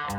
Hey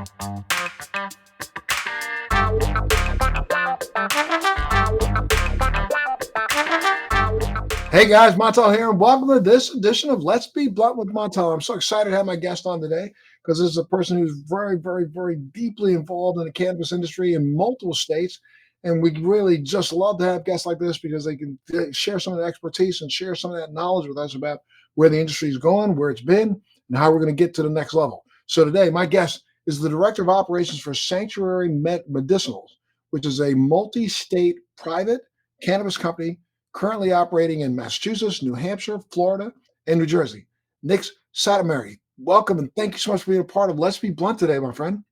guys, Montel here, and welcome to this edition of Let's Be Blunt with Montel. I'm so excited to have my guest on today because this is a person who's very, very, very deeply involved in the cannabis industry in multiple states. And we really just love to have guests like this because they can share some of the expertise and share some of that knowledge with us about where the industry is going, where it's been, and how we're going to get to the next level. So today, my guest is the Director of Operations for Sanctuary Medicinals, which is a multi-state private cannabis company currently operating in Massachusetts, New Hampshire, Florida, and New Jersey. Nick Satmary, welcome, and thank you so much for being a part of Let's Be Blunt today, my friend.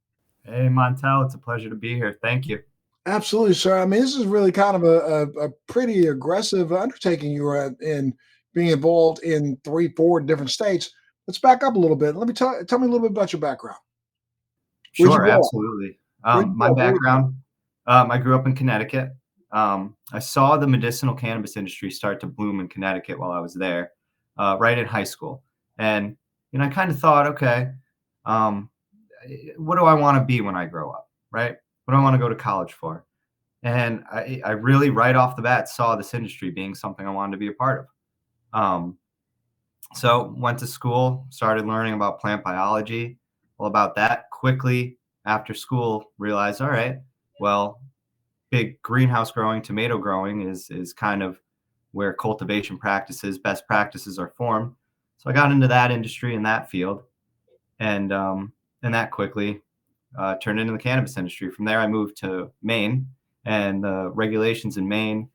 Hey, Montel, it's a pleasure to be here. Thank you. Absolutely, sir. I mean, this is really kind of a pretty aggressive undertaking you are in being involved in 3-4 different states. Let's back up a little bit. Let me tell me a little bit about your background. Sure, absolutely. My background, I grew up in Connecticut. I saw the medicinal cannabis industry start to bloom in Connecticut while I was there, right in high school. And, I kind of thought, okay, what do I want to be when I grow up, right? What do I want to go to college for? And I really, right off the bat, saw this industry being something I wanted to be a part of. So went to school, started learning about plant biology. All about that. Quickly after school, realized, all right, well, big greenhouse growing, tomato growing is kind of where cultivation practices, best practices are formed. So I got into that industry in that field, and that quickly turned into the cannabis industry. From there, I moved to Maine, and the regulations in Maine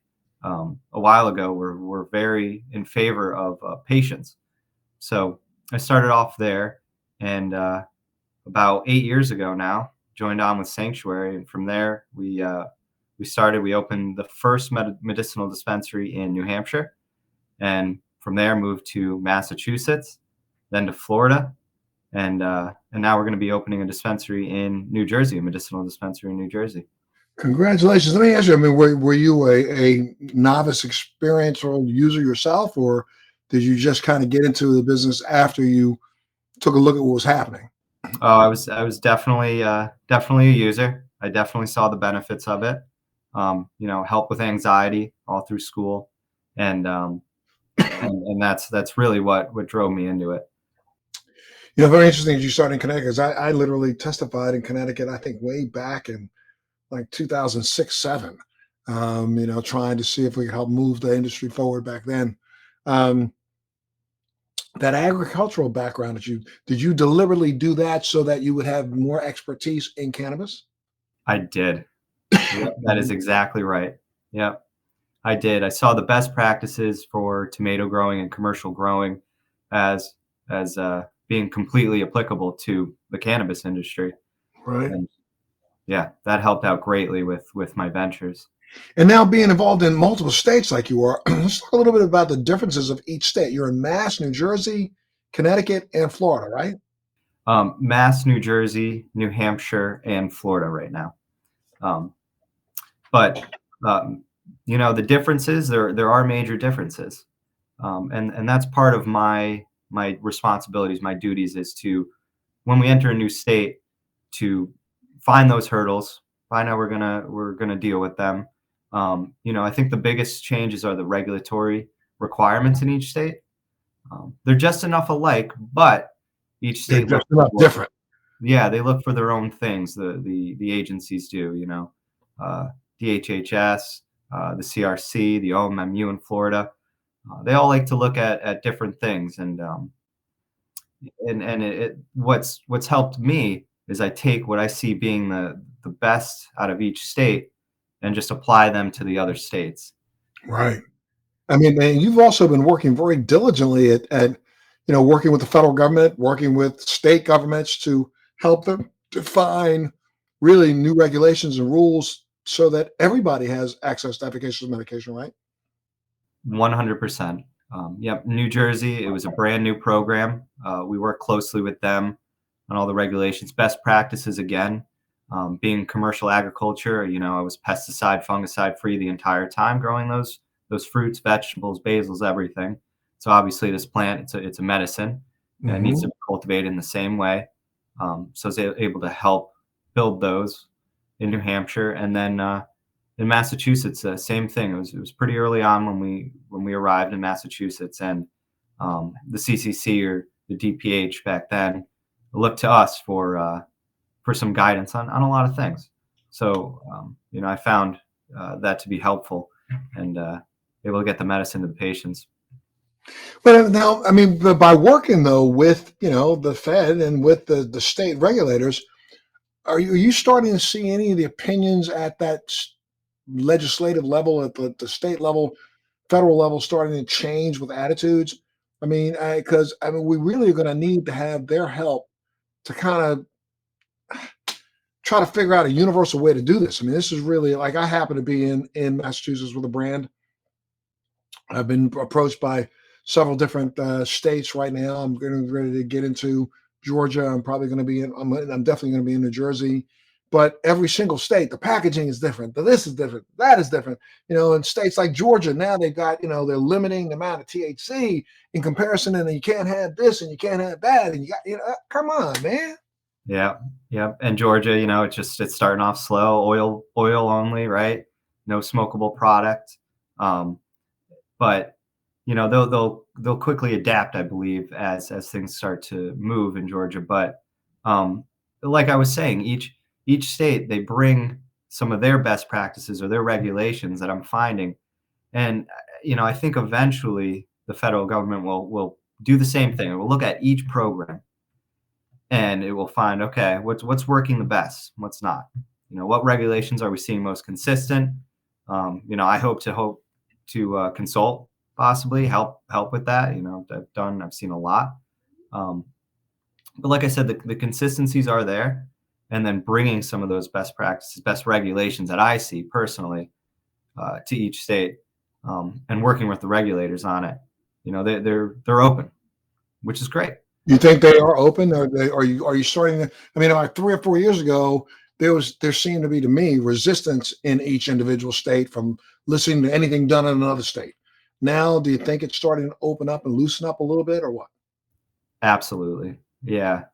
a while ago were very in favor of patients. So I started off there, and about 8 years ago now, joined on with Sanctuary, and from there we opened the first medicinal dispensary in New Hampshire, and from there moved to Massachusetts, then to Florida, and now we're going to be opening a dispensary in New Jersey, a medicinal dispensary in New Jersey. Congratulations. Let me ask you, I mean, were you a novice experiential user yourself, or did you just kind of get into the business after you took a look at what was happening? Oh, I was definitely a user. I definitely saw the benefits of it. Help with anxiety all through school, and that's really what drove me into it. Very interesting that you started in Connecticut, because I literally testified in Connecticut, I think way back in like 2006-07, trying to see if we could help move the industry forward back then. That agricultural background did you deliberately do that so that you would have more expertise in cannabis? I did. Yep, that is exactly right. Yep, I did. I saw the best practices for tomato growing and commercial growing as being completely applicable to the cannabis industry. Right. And yeah, that helped out greatly with my ventures. And now being involved in multiple states like you are, let's talk a little bit about the differences of each state. You're in Mass, New Jersey, Connecticut, and Florida, right? Mass, New Jersey, New Hampshire, and Florida right now. But the differences, there are major differences. And that's part of my responsibilities, my duties, is to, when we enter a new state, to find those hurdles, find how we're gonna deal with them. I think the biggest changes are the regulatory requirements in each state. They're just enough alike, but each state looks different. Yeah, they look for their own things. The agencies do. DHHS, the CRC, the OMMU in Florida. They all like to look at different things, and what's helped me is I take what I see being the best out of each state and just apply them to the other states. Right. I mean, man, you've also been working very diligently at working with the federal government, working with state governments to help them define really new regulations and rules so that everybody has access to efficacious medication, right? 100%. Yep. New Jersey, it was a brand new program. We worked closely with them on all the regulations, best practices again. Being commercial agriculture, I was pesticide, fungicide free the entire time growing those fruits, vegetables, basils, everything. So obviously this plant, it's a medicine, and it needs to be cultivated in the same way. So I was able to help build those in New Hampshire, and then in Massachusetts, same thing. It was pretty early on when we arrived in Massachusetts, and the CCC, or the DPH back then, looked to us for some guidance on a lot of things. So I found that to be helpful, and able to get the medicine to the patients. But now, I mean, but by working though with the Fed and with the state regulators, are you starting to see any of the opinions at that legislative level, at the state level, federal level, starting to change with attitudes? I mean, because we really are going to need to have their help to kind of try to figure out a universal way to do this. I mean, this is really like, I happen to be in Massachusetts with a brand. I've been approached by several different states right now. I'm getting ready to get into Georgia. I'm probably going to be in. I'm definitely going to be in New Jersey. But every single state, the packaging is different. This is different. That is different. In states like Georgia, now they've got, they're limiting the amount of THC in comparison, and you can't have this and you can't have that, and you got, come on, man. Yeah, yeah. And Georgia, it's starting off slow, oil only, right? No smokable product. But they'll quickly adapt, I believe, as things start to move in Georgia. But like I was saying, each state, they bring some of their best practices or their regulations that I'm finding, and I think eventually the federal government will do the same thing. It will look at each program, and it will find, okay, what's working the best, what's not. What regulations are we seeing most consistent? I hope to consult, possibly help with that. I've seen a lot. But like I said, the consistencies are there, and then bringing some of those best practices, best regulations that I see personally to each state, and working with the regulators on it. They're open, which is great. You think they are open? Are you starting to? I mean, like 3 or 4 years ago, there seemed to be, to me, resistance in each individual state from listening to anything done in another state. Now, do you think it's starting to open up and loosen up a little bit, or what? Absolutely. Yeah.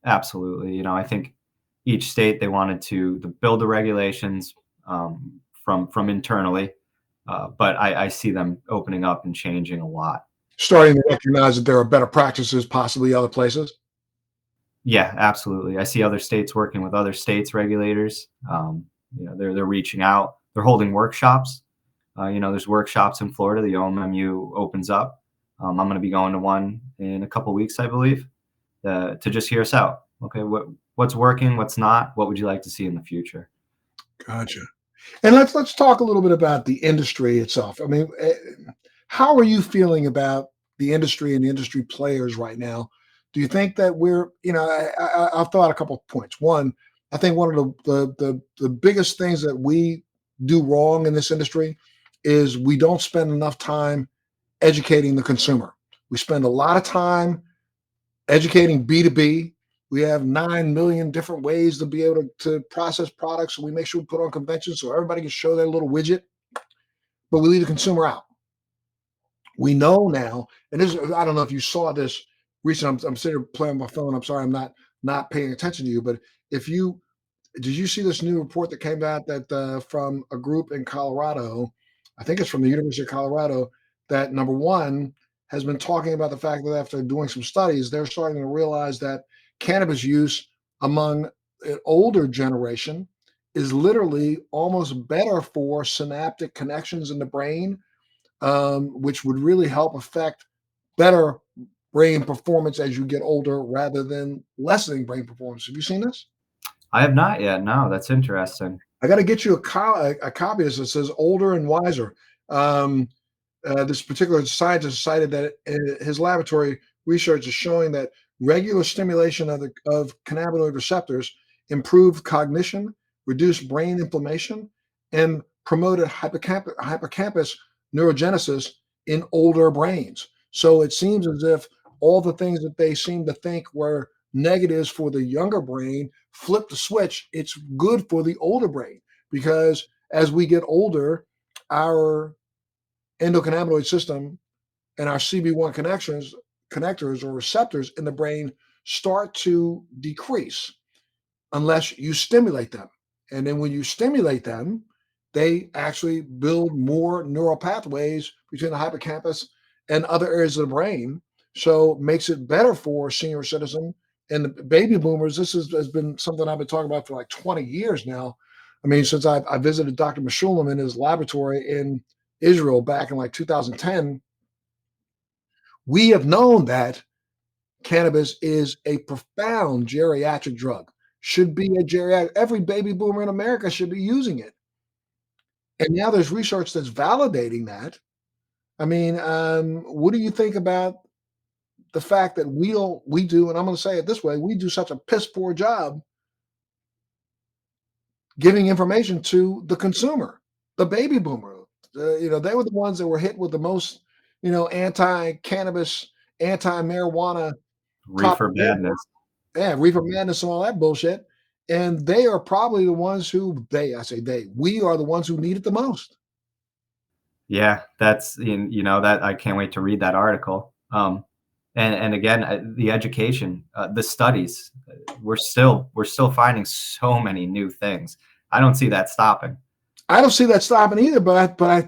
Absolutely. I think each state, they wanted to build the regulations from internally, but I see them opening up and changing a lot. Starting to recognize that there are better practices, possibly other places. Yeah, absolutely. I see other states working with other states' regulators. They're reaching out. They're holding workshops. There's workshops in Florida. The OMMU opens up. I'm going to be going to one in a couple weeks, I believe, to just hear us out. Okay, what's working, what's not, what would you like to see in the future? Gotcha. And let's talk a little bit about the industry itself. I mean, how are you feeling about the industry and the industry players right now? Do you think that I've thought a couple of points. One, I think one of the biggest things that we do wrong in this industry is we don't spend enough time educating the consumer. We spend a lot of time educating B2B. We have 9 million different ways to be able to process products. So we make sure we put on conventions so everybody can show their little widget, but we leave the consumer out. We know now, and this, I don't know if you saw this recent. I'm sitting here playing my phone. I'm sorry, I'm not paying attention to you. But did you see this new report that came out that from a group in Colorado? I think it's from the University of Colorado. That, number one, has been talking about the fact that after doing some studies, they're starting to realize that cannabis use among an older generation is literally almost better for synaptic connections in the brain, which would really help affect better brain performance as you get older rather than lessening brain performance. Have you seen this? I have not yet. No, that's interesting. I got to get you a copy of this that says older and wiser. This particular scientist cited that his laboratory research is showing that regular stimulation of cannabinoid receptors improved cognition, reduced brain inflammation, and promoted hippocampus neurogenesis in older brains. So it seems as if all the things that they seem to think were negatives for the younger brain, flip the switch, it's good for the older brain, because as we get older, our endocannabinoid system and our CB1 connectors or receptors in the brain start to decrease unless you stimulate them. And then when you stimulate them, they actually build more neural pathways between the hippocampus and other areas of the brain. So it makes it better for senior citizen and the baby boomers. Has been something I've been talking about for like 20 years now. I mean, since I visited Dr. Meshulam in his laboratory in Israel back in like 2010, we have known that cannabis is a profound geriatric drug. Should be a geriatric. Every baby boomer in America should be using it. And now there's research that's validating that. I mean, what do you think about the fact that we do, and I'm going to say it this way, we do such a piss poor job giving information to the consumer, the baby boomer. They were the ones that were hit with the most, anti-cannabis, anti-marijuana Reefer propaganda. madness. Yeah, reefer madness and all that bullshit. And they are probably the ones who I say we are the ones who need it the most. Yeah, that's that I can't wait to read that article. And again, the education, the studies, we're still finding so many new things. I don't see that stopping. I don't see that stopping either, but I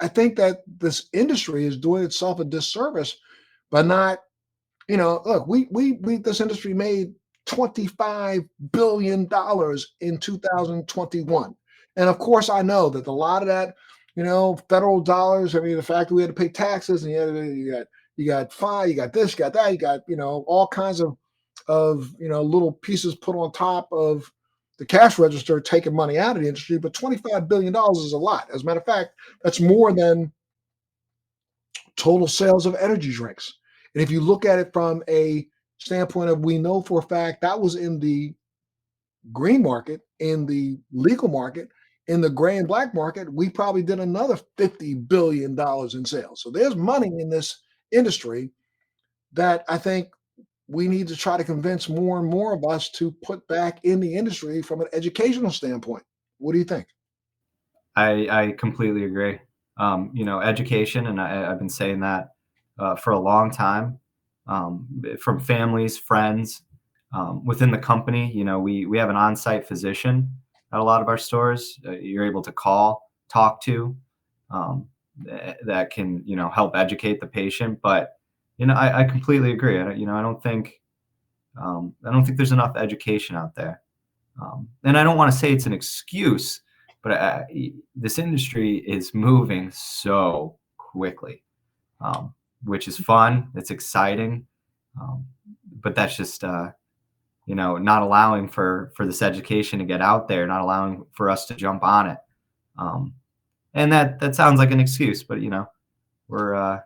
think that this industry is doing itself a disservice by not, look, we this industry made $25 billion in 2021. And of course, I know that a lot of that, federal dollars. I mean, the fact that we had to pay taxes, and you got fine, you got this, you got that, you got all kinds of little pieces put on top of the cash register, taking money out of the industry. But $25 billion is a lot. As a matter of fact, that's more than total sales of energy drinks. And if you look at it from a standpoint of, we know for a fact that was in the green market, in the legal market, in the gray and black market, we probably did another $50 billion in sales. So there's money in this industry that I think we need to try to convince more and more of us to put back in the industry from an educational standpoint. What do you think? I completely agree. Education, and I've been saying that for a long time, from families, friends, within the company. We have an on-site physician at a lot of our stores. You're able to call, talk to, that can help educate the patient. But I completely agree. I don't think there's enough education out there, and I don't want to say it's an excuse, but this industry is moving so quickly, which is fun. It's exciting, but that's just not allowing for this education to get out there, not allowing for us to jump on it. And that sounds like an excuse, but we're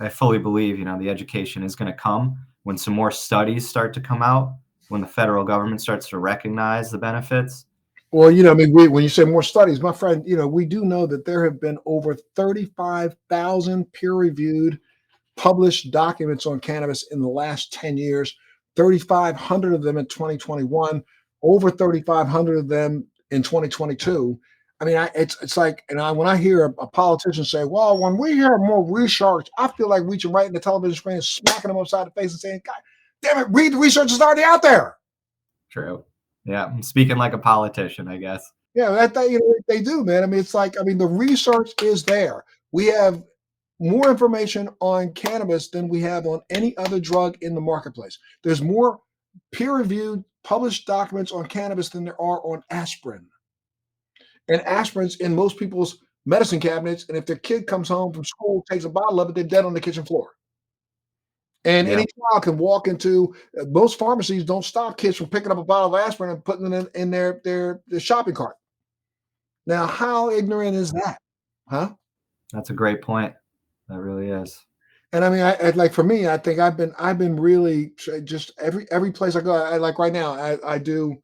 I fully believe the education is going to come when some more studies start to come out, when the federal government starts to recognize the benefits. Well, I mean, when you say more studies, my friend, we do know that there have been over 35,000 peer-reviewed published documents on cannabis in the last 10 years, 3,500 of them in 2021, over 3,500 of them in 2022. I mean, it's like, when I hear a politician say, well, when we hear more research, I feel like reaching right in the television screen, smacking them upside the face and saying, God damn it, read the research is already out there. True. Yeah, I'm speaking like a politician, I guess. Yeah, they do, man. I mean, it's like, the research is there. We have more information on cannabis than we have on any other drug in the marketplace. There's more peer-reviewed, published documents on cannabis than there are on aspirin. And aspirin's in most people's medicine cabinets, and if their kid comes home from school, takes a bottle of it, they're dead on the kitchen floor. And any child can walk into most pharmacies don't stop kids from picking up a bottle of aspirin and putting it in their shopping cart. Now, how ignorant is that? Huh? That's a great point. That really is. And I mean, I like, for me, I think I've been really just every place I go. I like right now, I do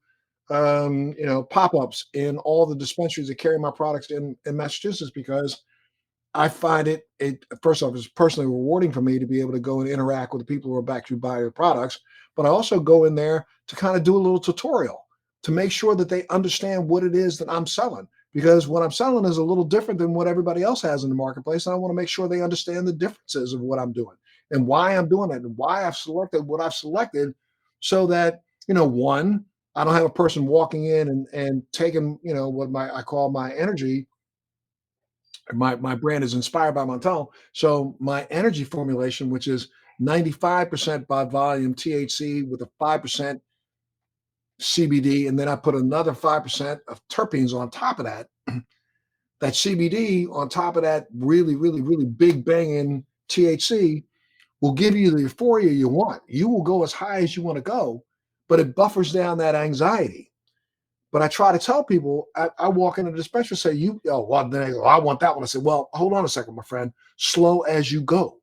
pop-ups in all the dispensaries that carry my products in Massachusetts, because I find it first off, it's personally rewarding for me to be able to go and interact with the people who are actually buying your products. But I also go in there to kind of do a little tutorial to make sure that they understand what it is that I'm selling. Because what I'm selling is a little different than what everybody else has in the marketplace. And I want to make sure they understand the differences of what I'm doing. and why I'm doing it and why I've selected what I've selected so that, one, I don't have a person walking in and taking, what I call my energy. My brand is inspired by Montel. So my energy formulation, which is 95% by volume THC with a 5% CBD, and then I put another 5% of terpenes on top of that. That CBD on top of that really, really, really big banging THC will give you the euphoria you want. You will go as high as you want to go, but it buffers down that anxiety. But I try to tell people, I walk into the dispensary and say, well, then they go, I want that one. I say, well, hold on a second, my friend. Slow as you go.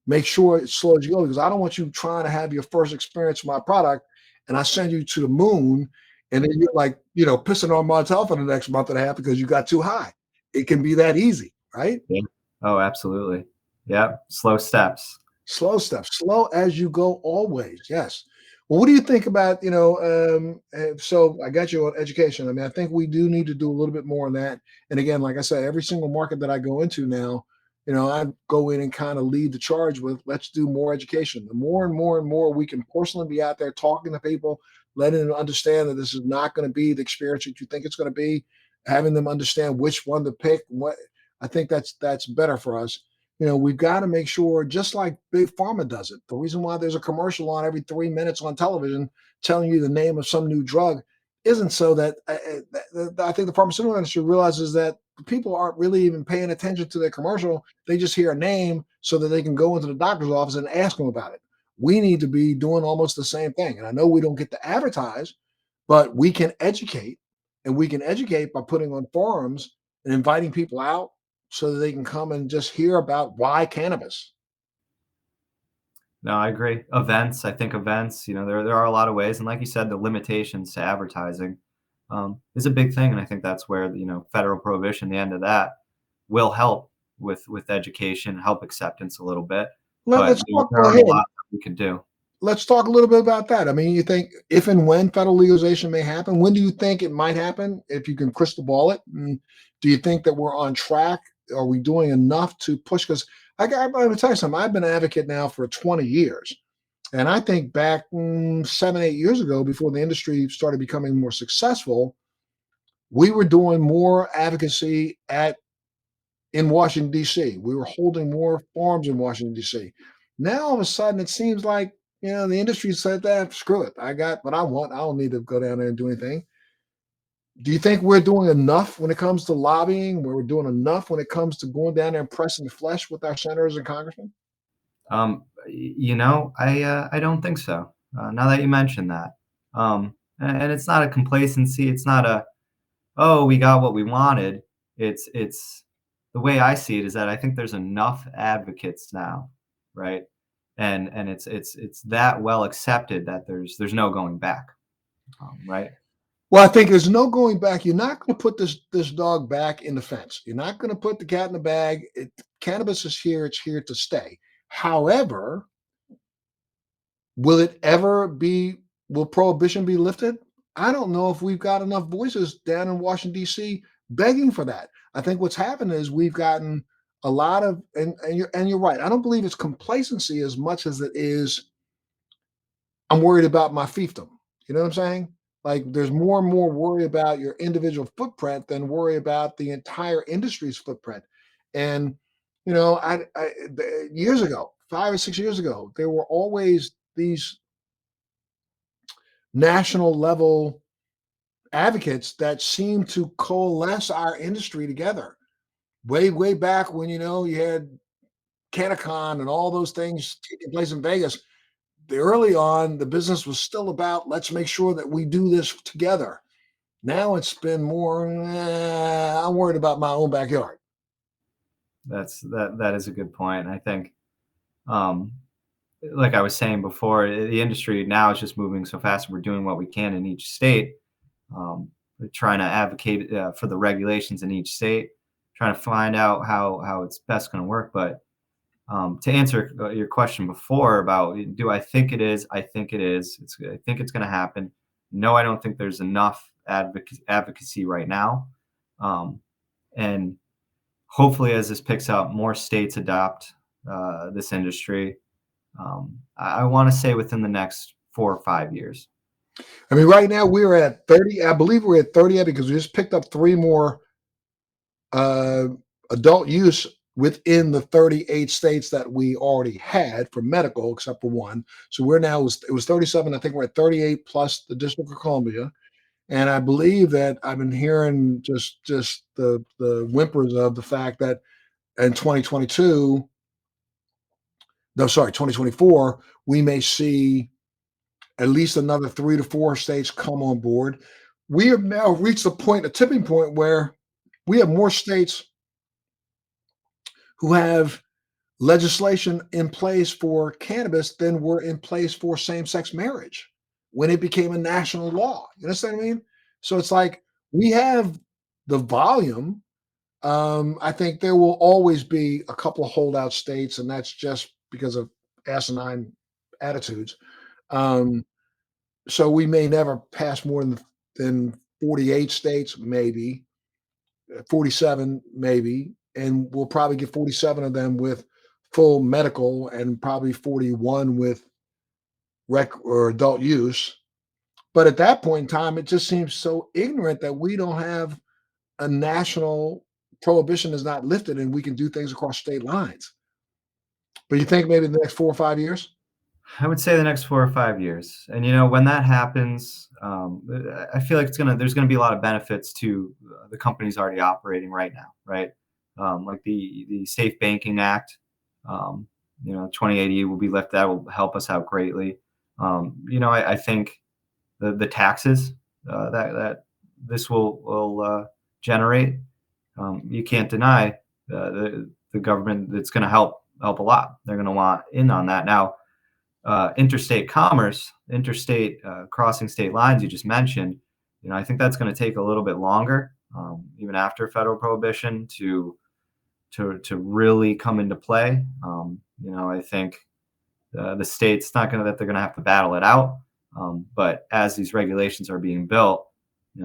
Make sure it's slow as you go because I don't want you trying to have your first experience with my product and I send you to the moon and then you're like, pissing on Montel for the next month and a half because you got too high. It can be that easy, right? Yeah. Oh, absolutely. Yeah. Slow steps. Slow steps, slow as you go always. Yes. Well, what do you think about, so I got you on education. I mean, I think we do need to do a little bit more on that. And again, like I said, every single market that I go into now, I go in and kind of lead the charge with let's do more education. The more and more and more we can personally be out there talking to people, letting them understand that this is not going to be the experience that you think it's going to be, having them understand which one to pick. What I think that's better for us. We've got to make sure, just like Big Pharma does it. The reason why there's a commercial on every 3 minutes on television telling you the name of some new drug isn't so that I think the pharmaceutical industry realizes that people aren't really even paying attention to their commercial. They just hear a name so that they can go into the doctor's office and ask them about it. We need to be doing almost the same thing. And I know we don't get to advertise, but we can educate, and we can educate by putting on forums and inviting people out so that they can come and just hear about why cannabis. No, I agree. Events, I think events, there are a lot of ways. And like you said, the limitations to advertising is a big thing. And I think that's where, federal prohibition, the end of that, will help with education, help acceptance a little bit. But Let's talk. there Well, aren't a here, lot that we could do. let's talk a little bit about that. I mean, you think if and when federal legalization may happen, when do you think it might happen? If you can crystal ball it, and do you think that we're on track? Are we doing enough to push? Because I'm going to tell you something. I've been an advocate now for 20 years. And I think back 7, 8 years ago, before the industry started becoming more successful, we were doing more advocacy in Washington, D.C. We were holding more forums in Washington, D.C. Now, all of a sudden, it seems like, the industry said that, screw it. I got what I want. I don't need to go down there and do anything. Do you think we're doing enough when it comes to lobbying? We're doing enough when it comes to going down there and pressing the flesh with our senators and congressmen? I don't think so. Now that you mention that, and it's not a complacency. It's not a, oh, we got what we wanted. It's the way I see it is that I think there's enough advocates now, right? And it's that well accepted that there's no going back, right? Well, I think there's no going back. You're not going to put this dog back in the fence. You're not going to put the cat in the bag. Cannabis is here. It's here to stay. However, will it ever be? Will prohibition be lifted? I don't know if we've got enough voices down in Washington D.C. begging for that. I think what's happened is we've gotten a lot of, and you're right. I don't believe it's complacency as much as it is I'm worried about my fiefdom. You know what I'm saying? Like there's more and more worry about your individual footprint than worry about the entire industry's footprint. And years ago, 5 or 6 years ago, there were always these national level advocates that seemed to coalesce our industry together. Way back when you had Canacon and all those things taking place in Vegas, early on, the business was still about let's make sure that we do this together. Now it's been more, I'm worried about my own backyard. That is a good point. I think, um, like I was saying before, the industry now is just moving so fast. We're doing what we can in each state. We're trying to advocate for the regulations in each state, trying to find out how it's best going to work. But to answer your question before about do I think it is? I think it is. I think it's going to happen. No, I don't think there's enough advocacy right now. And hopefully, as this picks up, more states adopt this industry. I want to say within the next 4 or 5 years. I mean, right now we're at 30. I believe we're at 30 because we just picked up 3 more uh, adult use within the 38 states that we already had for medical, except for one. So we're now, it was 37. I think we're at 38 plus the District of Columbia. And I believe that I've been hearing just the whimpers of the fact that in 2022, no, sorry, 2024, we may see at least another 3 to 4 states come on board. We have now reached a tipping point where we have more states who have legislation in place for cannabis than were in place for same-sex marriage when it became a national law. You understand what I mean? So it's like we have the volume. I think there will always be a couple of holdout states, and that's just because of asinine attitudes. Um, so we may never pass more than 48 states, maybe 47, maybe, and we'll probably get 47 of them with full medical and probably 41 with rec or adult use. But at that point in time, it just seems so ignorant that we don't have a national prohibition is not lifted and we can do things across state lines. But you think maybe the next 4 or 5 years? I would say the next 4 or 5 years. And when that happens, I feel like there's gonna be a lot of benefits to the companies already operating right now, right? Like the Safe Banking Act, 2080 will be lifted. That will help us out greatly. I think the taxes that this will generate, you can't deny the government. It's going to help a lot. They're going to want in on that now. Interstate commerce, interstate crossing state lines you just mentioned, I think that's going to take a little bit longer, even after federal prohibition to really come into play. I think the states not going to that they're going to have to battle it out, but as these regulations are being built,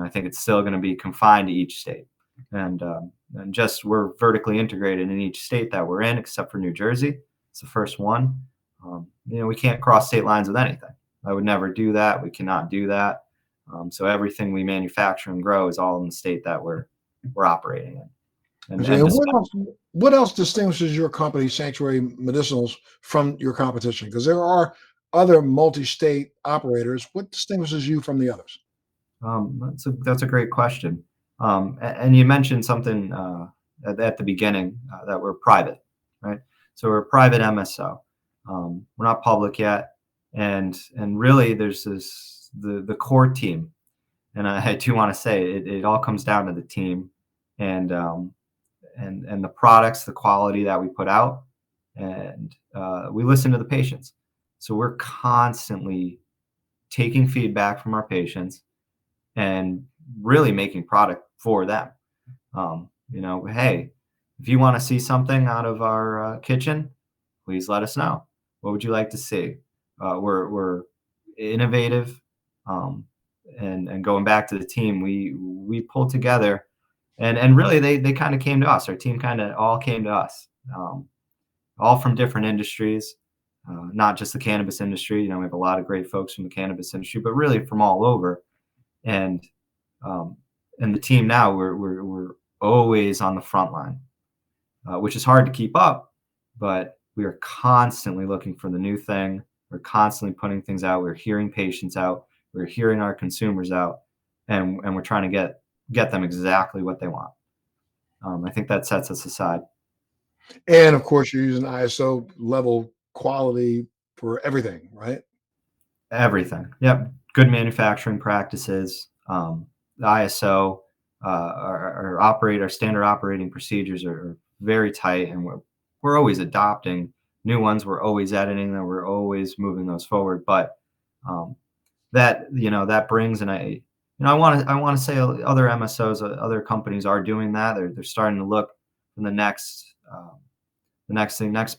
I think it's still going to be confined to each state, and just we're vertically integrated in each state that we're in, except for New Jersey. It's the first one. We can't cross state lines with anything. I would never do that. We cannot do that. So everything we manufacture and grow is all in the state that we're operating in. And what else distinguishes your company, Sanctuary Medicinals, from your competition? Because there are other multi-state operators. What distinguishes you from the others? That's a great question. And you mentioned something at the beginning that we're private, right? So we're a private MSO. We're not public yet, and really there's the core team, and I do want to say it all comes down to the team, and the products, the quality that we put out, and we listen to the patients. So we're constantly taking feedback from our patients and really making product for them. Hey, if you want to see something out of our kitchen, please let us know. What would you like to see? We're innovative, and going back to the team, we pulled together, and really they kind of came to us. Our team kind of all came to us, all from different industries, not just the cannabis industry. We have a lot of great folks from the cannabis industry, but really from all over. And the team now we're always on the front line, which is hard to keep up, but we are constantly looking for the new thing. We're constantly putting things out. We're hearing patients out. We're hearing our consumers out, and we're trying to get them exactly what they want. I think that sets us aside. And of course, you're using ISO level quality for everything, right? Everything. Yep. Good manufacturing practices. The ISO, our standard operating procedures are very tight, and we're always adopting new ones. We're always editing them. We're always moving those forward. But that brings, and I want to say other MSOs, other companies are doing that. They're starting to look for the next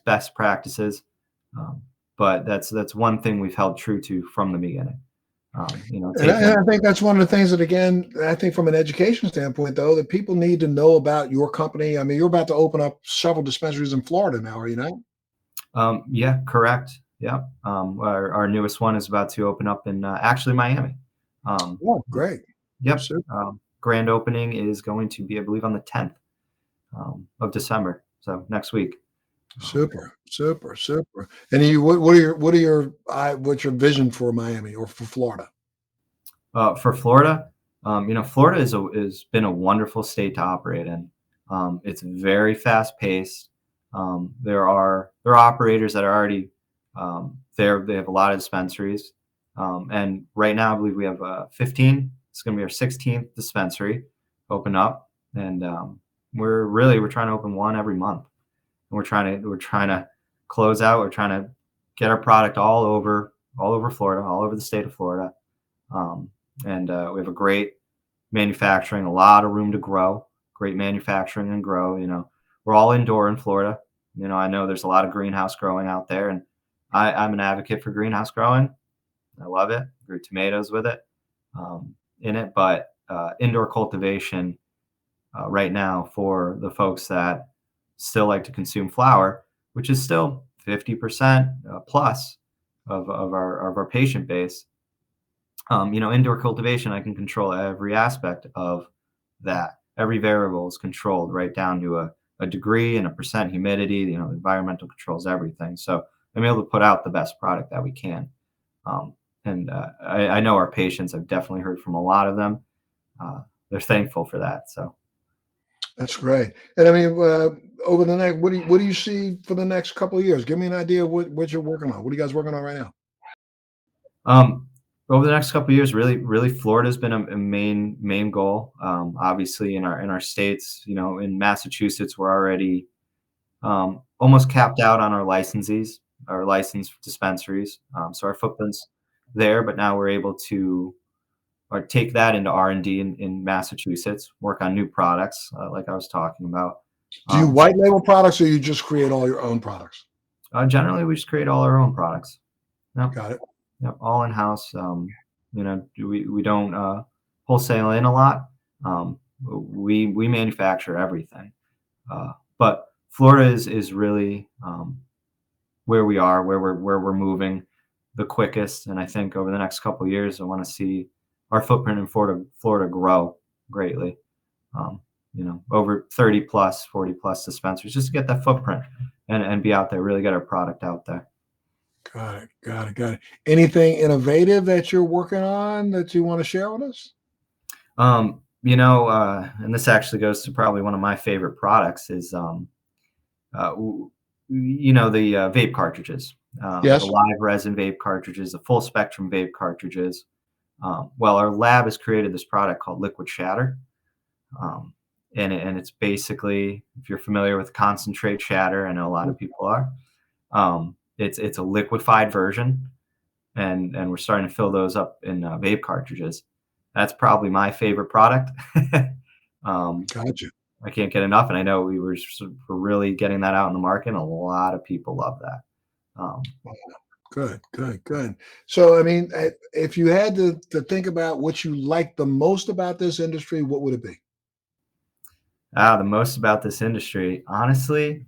best practices. But that's one thing we've held true to from the beginning. And I think that's one of the things that, again, I think from an education standpoint, though, that people need to know about your company. I mean, you're about to open up several dispensaries in Florida now, are you not? Yeah, correct. Yep. Our newest one is about to open up in actually Miami. Um, Oh, great. yep. Super, Grand opening is going to be, I believe, on the 10th of December. So next week. Um, super, super, super. And what are your what's your vision for Miami or for Florida? for Florida, Florida is been a wonderful state to operate in. It's very fast paced. There are operators that are already there. They have a lot of dispensaries, and right now I believe we have 15. It's going to be our 16th dispensary open up, and we're trying to open one every month. And we're trying to close out. We're trying to get our product all over Florida, all over the state of Florida. Um, and we have a great manufacturing, a lot of room to grow, great manufacturing and grow. We're all indoor in Florida. I know there's a lot of greenhouse growing out there, and I'm an advocate for greenhouse growing. I love it. Grew tomatoes with it in it, but indoor cultivation right now for the folks that still like to consume flower, which is still 50% plus of our patient base. Indoor cultivation, I can control every aspect of that. Every variable is controlled right down to a degree and a percent humidity. The environmental controls everything. So I'm able to put out the best product that we can. And I know our patients, I've definitely heard from a lot of them. Uh, they're thankful for that. So, That's great. And I mean, over the next, what do you see for the next couple of years? Give me an idea of what you're working on. What are you guys working on right now? um, over the next couple of years, really, Florida's been a main goal. Obviously, in our states, in Massachusetts, we're already almost capped out on our licensed dispensaries. So our footprint's there, but now we're able to take that into R&D in Massachusetts, work on new products, like I was talking about. Do you So white label products or you just create all your own products? generally, we just create all our own products. Yep, Got it. yep, all in house. We don't wholesale in a lot. We manufacture everything. But Florida is really where we are, where we're moving the quickest. And I think over the next couple of years, I want to see our footprint in Florida grow greatly. Over 30 plus, 40 plus dispensaries, just to get that footprint and be out there, really get our product out there. Got it. Got it. Got it. Anything innovative that you're working on that you want to share with us? And this actually goes to probably one of my favorite products is the vape cartridges, the Yes. live resin vape cartridges, the full spectrum vape cartridges. Well, our lab has created this product called Liquid Shatter. Um, and it's basically, if you're familiar with concentrate shatter, I know a lot of people are. It's a liquefied version, and we're starting to fill those up in vape cartridges. That's probably my favorite product. um, Gotcha. I can't get enough, and I know we're really getting that out in the market. And a lot of people love that. Um, Good, good, good. So, I mean, if you had to think about what you like the most about this industry, what would it be? the most about this industry, honestly,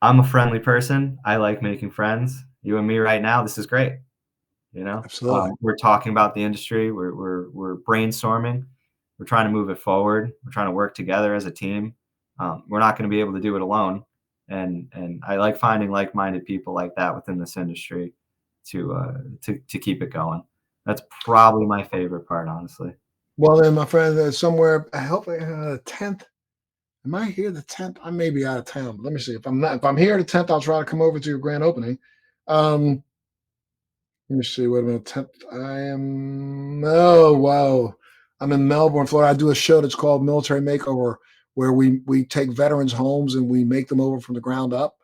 I'm a friendly person. I like making friends. You and me right now, this is great. Absolutely. We're talking about the industry. We're brainstorming. We're trying to move it forward. We're trying to work together as a team. We're not going to be able to do it alone. And I like finding like-minded people like that within this industry to keep it going. That's probably my favorite part, honestly. Well, then, my friend, somewhere, I hope 10th. Am I here the 10th? I may be out of town. But let me see. If I'm not, if I'm here the 10th, I'll try to come over to your grand opening. Um, Let me see. Wait a minute. 10th. I am. Oh, wow. I'm in Melbourne, Florida. I do a show that's called Military Makeover, where we take veterans' homes and we make them over from the ground up.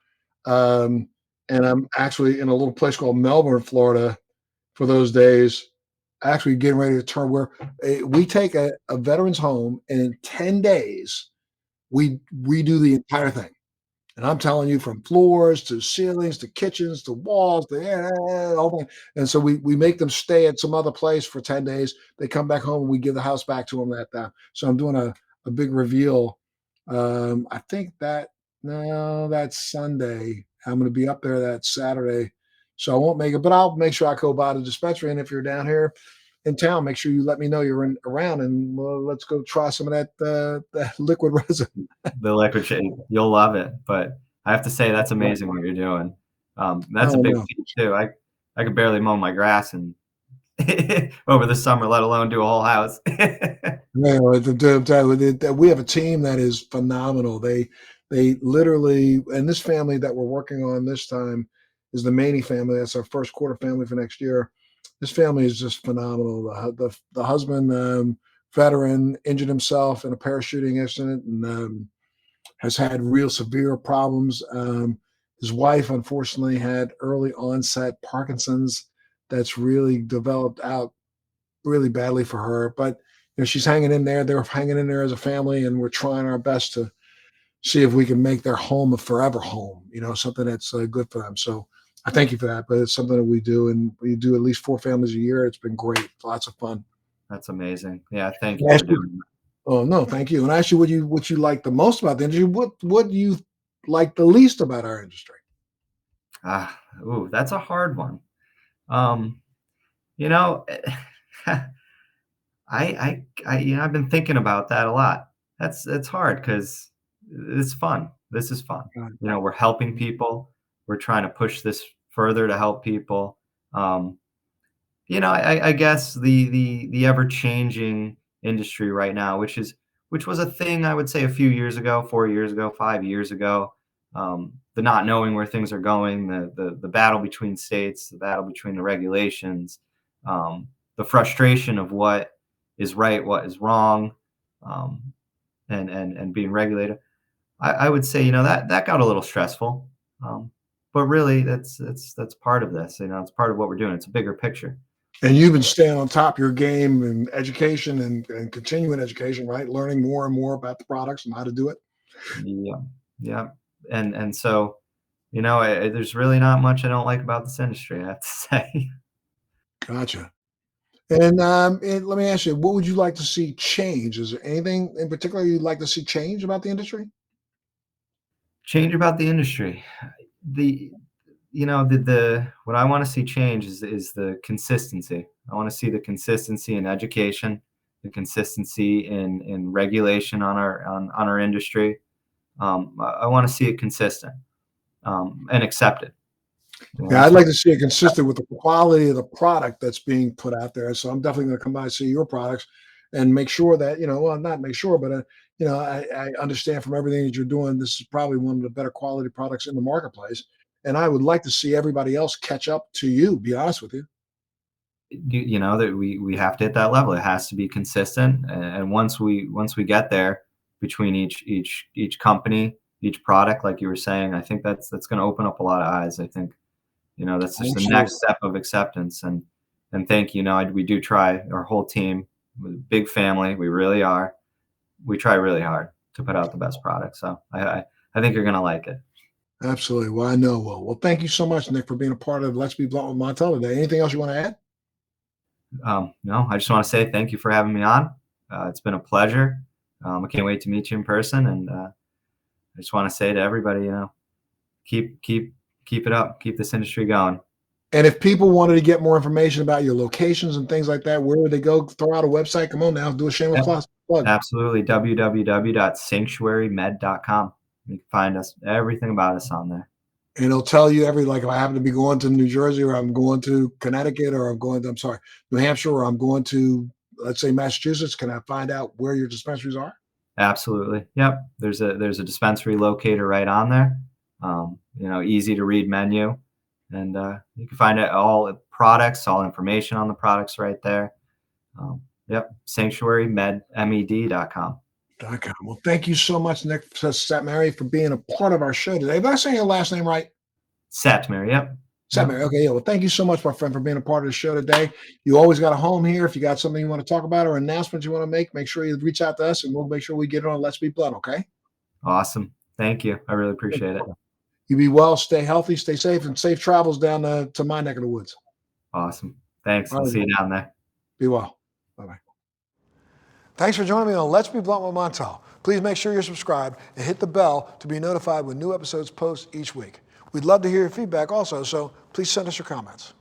Um, and I'm actually in a little place called Melbourne, Florida, for those days. Actually, getting ready to turn where we take a veterans' home, and in 10 days, we redo the entire thing. And I'm telling you, from floors to ceilings to kitchens to walls to all that. And so we make them stay at some other place for 10 days. They come back home and we give the house back to them that time. So I'm doing a big reveal. I think that no, that's Sunday. I'm going to be up there that Saturday So I won't make it, but I'll make sure I go by the dispensary. And if you're down here in town, make sure you let me know you're around, and let's go try some of that liquid resin. The liquid shake, you'll love it. But I have to say that's amazing what you're doing. That's a Oh big no. feat too. I could barely mow my grass and over the summer, let alone do a whole house. Man, we have a team that is phenomenal. They literally, and this family that we're working on this time is the Maney family. That's our first quarter family for next year. This family is just phenomenal. The husband, veteran, injured himself in a parachuting accident and has had real severe problems. His wife, unfortunately, had early onset Parkinson's that's really developed out really badly for her. But she's hanging in there. They're hanging in there as a family, and we're trying our best to see if we can make their home a forever home. Something that's good for them. So I thank you for that. But it's something that we do, and we do at least 4 families a year. It's been great, lots of fun. That's amazing. Yeah, thank And you I for asked you- doing that. oh no, thank you. And I asked you what you like the most about the industry. What do you like the least about our industry? That's a hard one. Um, you know, I've been thinking about that a lot. It's hard because it's fun. This is fun. We're helping people. We're trying to push this further to help people. Um, I guess the ever changing industry right now, which was a thing I would say a few years ago, 4 years ago, 5 years ago. The not knowing where things are going, the battle between states, the battle between the regulations, the frustration of what is right, what is wrong, um, and being regulated. I would say that got a little stressful, but really that's part of this. It's part of what we're doing. It's a bigger picture. And you've been staying on top of your game and education and continuing education, right? Learning more and more about the products and how to do it. Yeah, yeah, and so there's really not much I don't like about this industry, I have to say. Gotcha. And let me ask you, what would you like to see change? Is there anything in particular you'd like to see change about the industry? Change about the industry. The the what I want to see change is the consistency. I want to see the consistency in education, the consistency in regulation on our industry. I want to see it consistent and accepted. Yeah, I'd like to see it consistent with the quality of the product that's being put out there. So I'm definitely going to come by and see your products and make sure that, well, not make sure, but, I understand from everything that you're doing, this is probably one of the better quality products in the marketplace. And I would like to see everybody else catch up to you, be honest with you. That we have to hit that level. It has to be consistent, and once we get there between each company, each product, like you were saying, I think that's going to open up a lot of eyes. I think that's just the Absolutely. next step of acceptance. And thank you. We do try, our whole team, big family. We really are. We try really hard to put out the best product. So I think you're going to like it. Absolutely. Well, I know. Well, thank you so much, Nick, for being a part of Let's Be Blunt with Montel today. Anything else you want to add? No, I just want to say thank you for having me on. It's been a pleasure. I can't wait to meet you in person, and I just want to say to everybody, keep it up, keep this industry going. And if people wanted to get more information about your locations and things like that, where would they go? Throw out a website. Come on now, do a shameless Yep. plug. Absolutely, www.sanctuarymed.com. You can find us, everything about us on there. And it'll tell you like if I happen to be going to New Jersey or I'm going to Connecticut or New Hampshire or I'm going to, let's say, Massachusetts, can I find out where your dispensaries are? Absolutely. Yep. There's a dispensary locator right on there. Easy to read menu, and you can find out all products, all information on the products right there. Yep. Sanctuarymed.com. Well, thank you so much, Nick Satmary, for being a part of our show today. Did I say your last name right? Satmary. Yep. Satmary. Okay, yeah. Well, thank you so much, my friend, for being a part of the show today. You always got a home here. If you got something you want to talk about or announcements you want to make sure you reach out to us, and we'll make sure we get it on Let's Be Blunt. Okay. Awesome. Thank you. I really appreciate it. You be well, stay healthy, stay safe, and safe travels down to my neck of the woods. Awesome. Thanks. All I'll right. see you down there. Be well. Bye-bye. Thanks for joining me on Let's Be Blunt with Montel. Please make sure you're subscribed and hit the bell to be notified when new episodes post each week. We'd love to hear your feedback also, so please send us your comments.